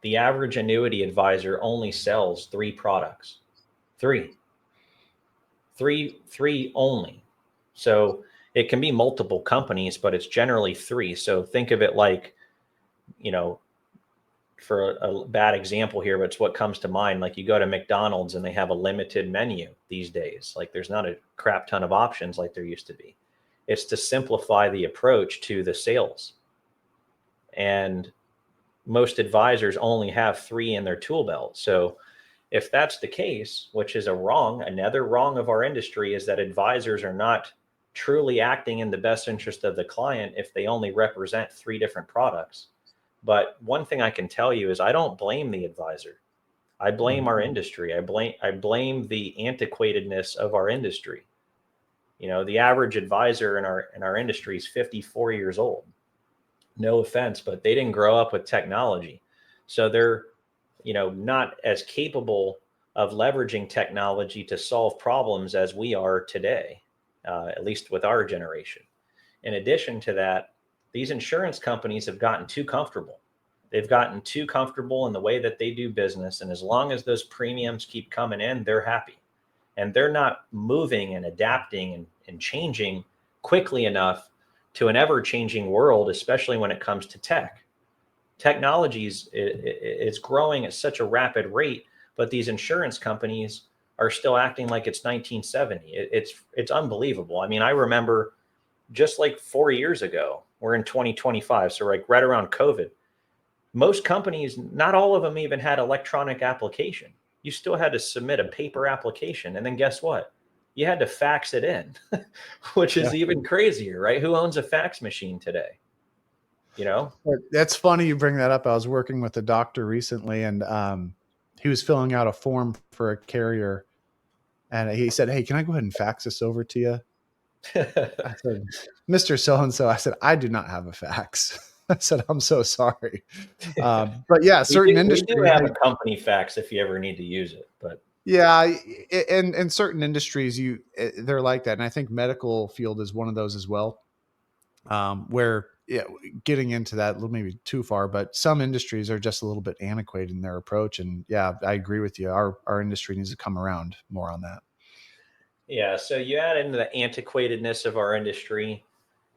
The average annuity advisor only sells three products. Three only. So it can be multiple companies, but it's generally three. So think of it like, you know, for a bad example here, but it's what comes to mind. Like you go to McDonald's and they have a limited menu these days. Like there's not a crap ton of options like there used to be. It's to simplify the approach to the sales. And most advisors only have three in their tool belt. So if that's the case, which is another wrong of our industry is that advisors are not truly acting in the best interest of the client if they only represent three different products. But one thing I can tell you is I don't blame the advisor. I blame our industry. I blame the antiquatedness of our industry. You know, the average advisor in our industry is 54 years old. No offense, but they didn't grow up with technology. So they're, not as capable of leveraging technology to solve problems as we are today, at least with our generation. In addition to that, these insurance companies have gotten too comfortable. They've gotten too comfortable in the way that they do business. And as long as those premiums keep coming in, they're happy. And they're not moving and adapting and changing quickly enough to an ever-changing world, especially when it comes to tech. Technologies it's growing at such a rapid rate, but these insurance companies are still acting like it's 1970. It's unbelievable. I mean, I remember just like 4 years ago, we're in 2025, so like right around COVID, most companies, not all of them even had electronic application. You still had to submit a paper application, and then guess what? You had to fax it in, which is even crazier, right? Who owns a fax machine today? That's funny you bring that up. I was working with a doctor recently, and he was filling out a form for a carrier, and he said, "Hey, can I go ahead and fax this over to you?" I said, "Mr. So-and-so," I said, "I do not have a fax." I said, "I'm so sorry." But yeah, certain industries. We do have a company fax if you ever need to use it, but yeah, in certain industries, they're like that, and I think medical field is one of those as well. Where getting into that a little maybe too far, but some industries are just a little bit antiquated in their approach. And yeah, I agree with you. Our industry needs to come around more on that. Yeah. So you add into the antiquatedness of our industry,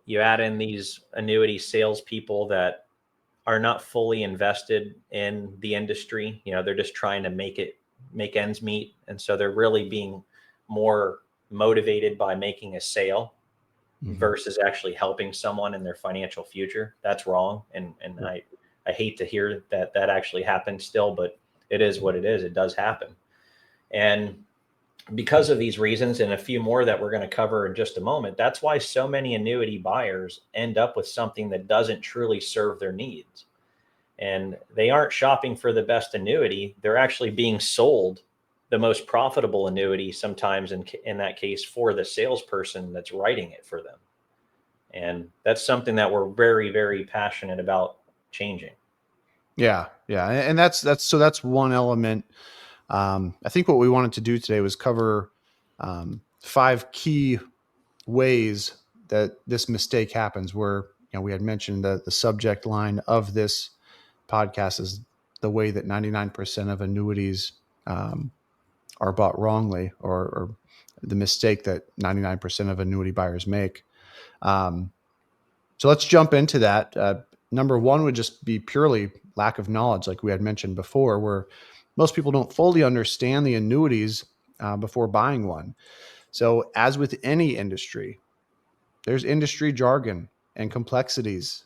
you add in these annuity salespeople that are not fully invested in the industry. They're just trying to make ends meet. And so they're really being more motivated by making a sale versus actually helping someone in their financial future. That's wrong. And I hate to hear that actually happens still, but it is what it is. It does happen. And because of these reasons and a few more that we're going to cover in just a moment, that's why so many annuity buyers end up with something that doesn't truly serve their needs. And they aren't shopping for the best annuity. They're actually being sold the most profitable annuity sometimes in that case for the salesperson that's writing it for them. And that's something that we're very, very passionate about changing. Yeah. And that's one element. I think what we wanted to do today was cover 5 key ways that this mistake happens, where we had mentioned that the subject line of this podcast is the way that 99% of annuities are bought wrongly, or the mistake that 99% of annuity buyers make. So let's jump into that. Number one would just be purely lack of knowledge, like we had mentioned before, where most people don't fully understand the annuities before buying one. So as with any industry, there's industry jargon and complexities.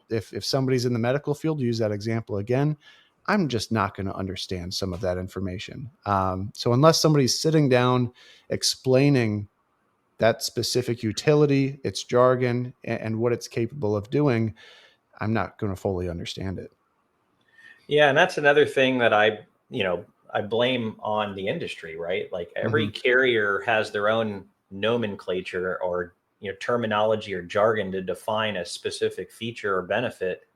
If somebody's in the medical field, use that example again, I'm just not going to understand some of that information. So unless somebody's sitting down explaining that specific utility, its jargon, and what it's capable of doing, I'm not going to fully understand it. Yeah, and that's another thing that I blame on the industry, right? Like every carrier has their own nomenclature or terminology or jargon to define a specific feature or benefit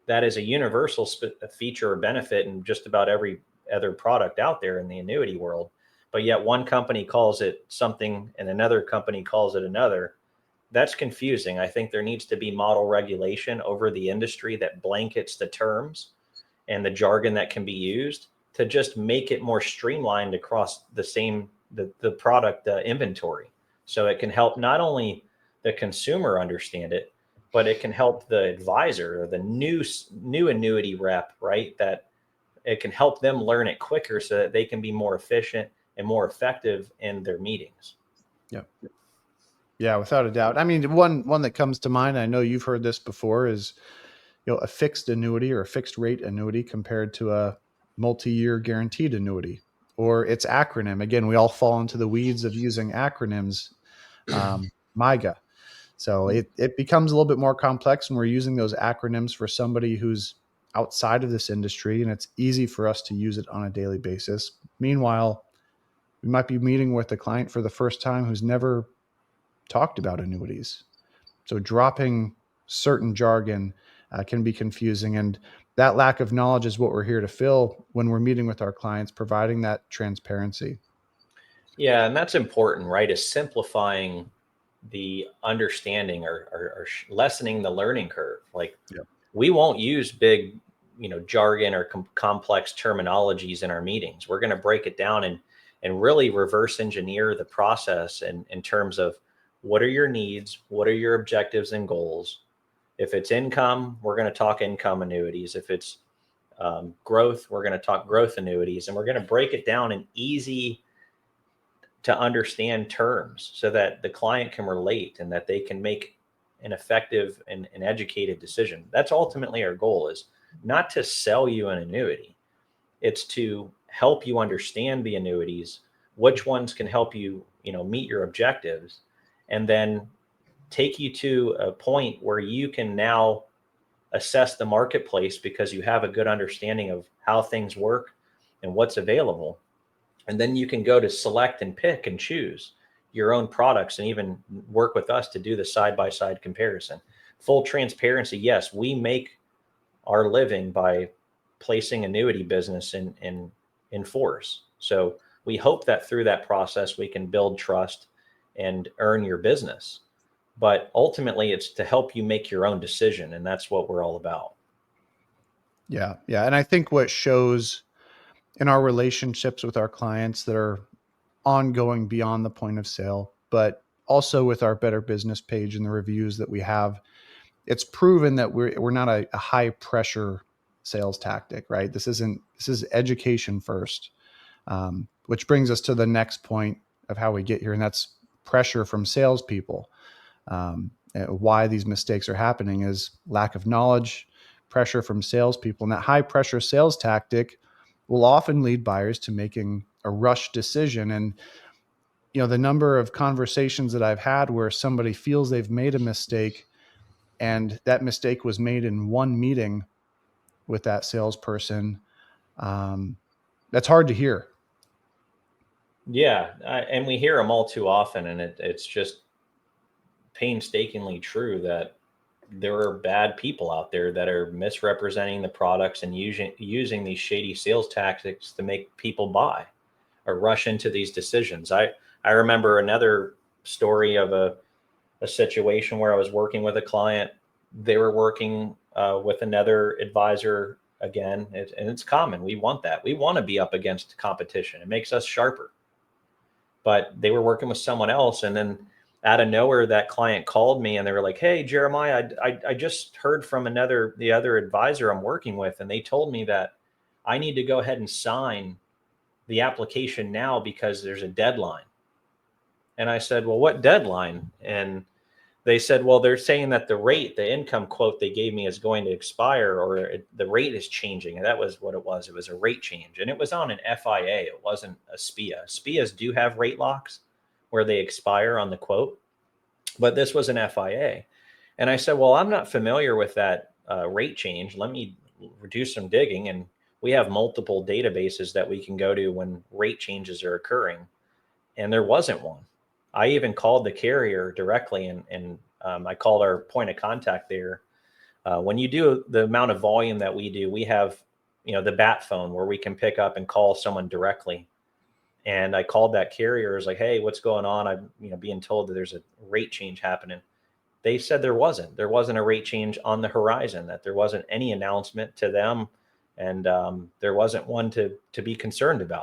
that is a universal feature or benefit in just about every other product out there in the annuity world. But yet one company calls it something and another company calls it another. That's confusing. I think there needs to be model regulation over the industry that blankets the terms and the jargon that can be used to just make it more streamlined across the product inventory. So it can help not only the consumer understand it, but it can help the advisor or the new annuity rep, right? That it can help them learn it quicker so that they can be more efficient and more effective in their meetings. Yeah. Yeah, without a doubt. I mean, one that comes to mind, I know you've heard this before, is a fixed annuity or a fixed rate annuity compared to a multi-year guaranteed annuity or its acronym. Again, we all fall into the weeds of using acronyms, MIGA. So it becomes a little bit more complex when we're using those acronyms for somebody who's outside of this industry, and it's easy for us to use it on a daily basis. Meanwhile, we might be meeting with a client for the first time who's never talked about annuities. So dropping certain jargon can be confusing. And that lack of knowledge is what we're here to fill when we're meeting with our clients, providing that transparency. Yeah, and that's important, right? Is simplifying the understanding or lessening the learning curve. Like Yep. we won't use big, jargon or complex terminologies in our meetings. We're going to break it down and really reverse engineer the process in terms of what are your needs, what are your objectives and goals. If it's income, we're going to talk income annuities. If it's growth, we're going to talk growth annuities, and we're going to break it down in easy to understand terms so that the client can relate and that they can make an effective and educated decision. That's ultimately our goal, is not to sell you an annuity. It's to help you understand the annuities, which ones can help you, meet your objectives, and then take you to a point where you can now assess the marketplace because you have a good understanding of how things work and what's available. And then you can go to select and pick and choose your own products and even work with us to do the side by side comparison. Full transparency. Yes, we make our living by placing annuity business in force. So we hope that through that process, we can build trust and earn your business. But ultimately, it's to help you make your own decision. And that's what we're all about. Yeah. Yeah. And I think what shows in our relationships with our clients that are ongoing beyond the point of sale, but also with our Better Business page and the reviews that we have, it's proven that we're not a high pressure sales tactic, right? This is education first, which brings us to the next point of how we get here, and that's pressure from salespeople. Why these mistakes are happening is lack of knowledge, pressure from salespeople, and that high pressure sales tactic will often lead buyers to making a rush decision. And the number of conversations that I've had where somebody feels they've made a mistake and that mistake was made in one meeting with that salesperson, that's hard to hear. Yeah. And we hear them all too often. And it's just painstakingly true that there are bad people out there that are misrepresenting the products and using these shady sales tactics to make people buy or rush into these decisions. I remember another story of a situation where I was working with a client. They were working with another advisor again, and it's common. We want that. We want to be up against competition. It makes us sharper. But they were working with someone else, and then out of nowhere, that client called me and they were like, "Hey, Jeremiah, I just heard from the other advisor I'm working with, and they told me that I need to go ahead and sign the application now because there's a deadline." And I said, "Well, what deadline?" And they said, "Well, they're saying that the income quote they gave me is going to expire, or the rate is changing." And that was what it was. It was a rate change, and it was on an FIA. It wasn't a SPIA. SPIAs do have rate locks where they expire on the quote, but this was an FIA. And I said, "Well, I'm not familiar with that rate change. Let me do some digging." And we have multiple databases that we can go to when rate changes are occurring, and there wasn't one. I even called the carrier directly, and I called our point of contact there. When you do the amount of volume that we do, we have, the bat phone where we can pick up and call someone directly. And I called that carrier. I was like, "Hey, what's going on? I'm, being told that there's a rate change happening." They said there wasn't a rate change on the horizon, that there wasn't any announcement to them and there wasn't one to be concerned about.